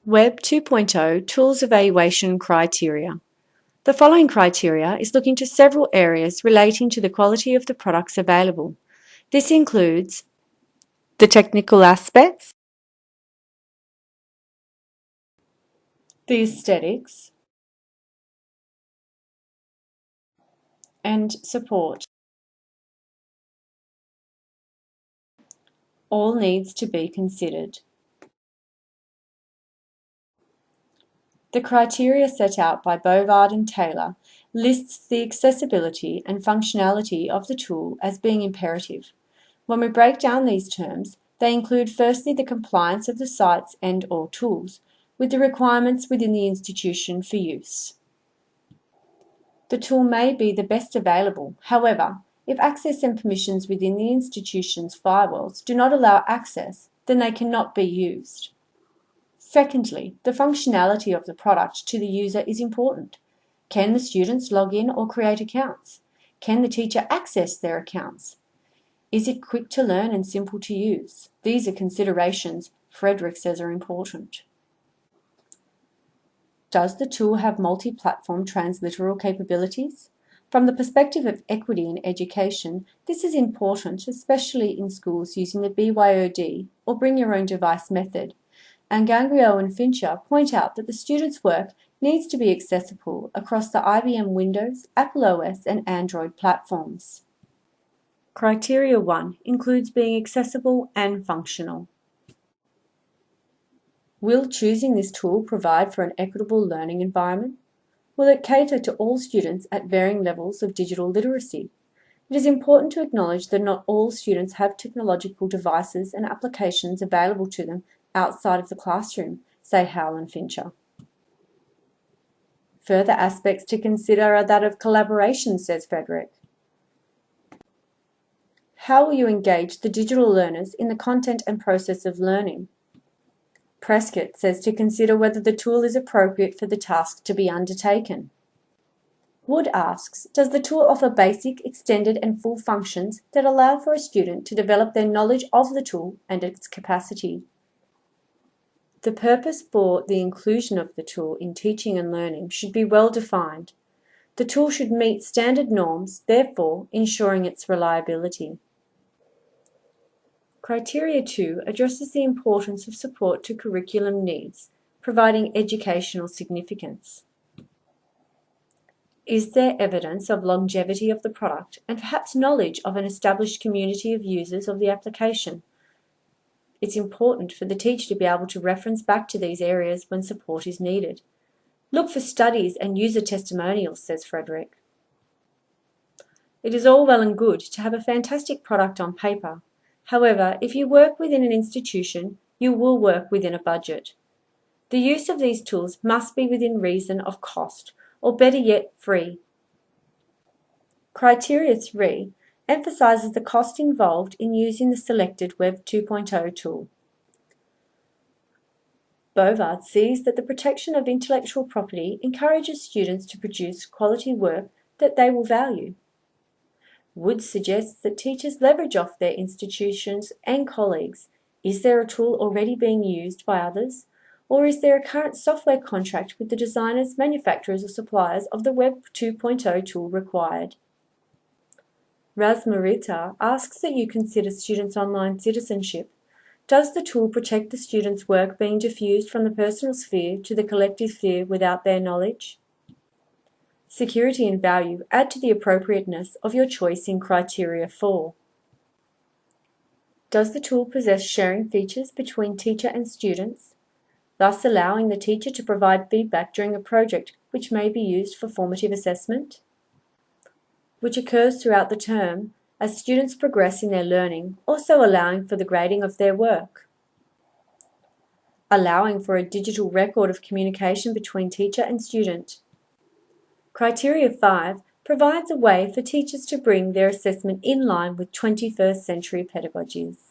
Web 2.0 Tools Evaluation Criteria. The following criteria is looking to several areas relating to the quality of the products available. This includes the technical aspects, the aesthetics, and support. All needs to be considered. The criteria set out by Bovard and Taylor lists the accessibility and functionality of the tool as being imperative. When we break down these terms, they include firstly the compliance of the sites and/or tools with the requirements within the institution for use. The tool may be the best available. However, if access and permissions within the institution's firewalls do not allow access, then they cannot be used. Secondly, the functionality of the product to the user is important. Can the students log in or create accounts? Can the teacher access their accounts? Is it quick to learn and simple to use? These are considerations Frederick says are important. Does the tool have multi-platform transliteral capabilities? From the perspective of equity in education, this is important, especially in schools using the BYOD or Bring Your Own Device method. And Gangrio and Fincher point out that the students' work needs to be accessible across the IBM Windows, Apple OS and Android platforms. Criteria 1 includes being accessible and functional. Will choosing this tool provide for an equitable learning environment? Will it cater to all students at varying levels of digital literacy? It is important to acknowledge that not all students have technological devices and applications available to them outside of the classroom, say Howell and Fincher. Further aspects to consider are that of collaboration, says Frederick. How will you engage the digital learners in the content and process of learning? Prescott says to consider whether the tool is appropriate for the task to be undertaken. Wood asks, does the tool offer basic, extended and full functions that allow for a student to develop their knowledge of the tool and its capacity? The purpose for the inclusion of the tool in teaching and learning should be well defined. The tool should meet standard norms, therefore ensuring its reliability. Criteria 2 addresses the importance of support to curriculum needs, providing educational significance. Is there evidence of longevity of the product and perhaps knowledge of an established community of users of the application? It's important for the teacher to be able to reference back to these areas when support is needed. Look for studies and user testimonials, says Frederick. It is all well and good to have a fantastic product on paper. However, if you work within an institution, you will work within a budget. The use of these tools must be within reason of cost, or better yet, free. Criteria 3 emphasises the cost involved in using the selected Web 2.0 tool. Bovard sees that the protection of intellectual property encourages students to produce quality work that they will value. Wood suggests that teachers leverage off their institutions and colleagues. Is there a tool already being used by others? Or is there a current software contract with the designers, manufacturers or suppliers of the Web 2.0 tool required? Razmarita asks that you consider students' online citizenship. Does the tool protect the students' work being diffused from the personal sphere to the collective sphere without their knowledge? Security and value add to the appropriateness of your choice in criteria 4. Does the tool possess sharing features between teacher and students, thus allowing the teacher to provide feedback during a project which may be used for formative assessment, which occurs throughout the term as students progress in their learning, also allowing for the grading of their work, allowing for a digital record of communication between teacher and student. Criteria 5 provides a way for teachers to bring their assessment in line with 21st century pedagogies.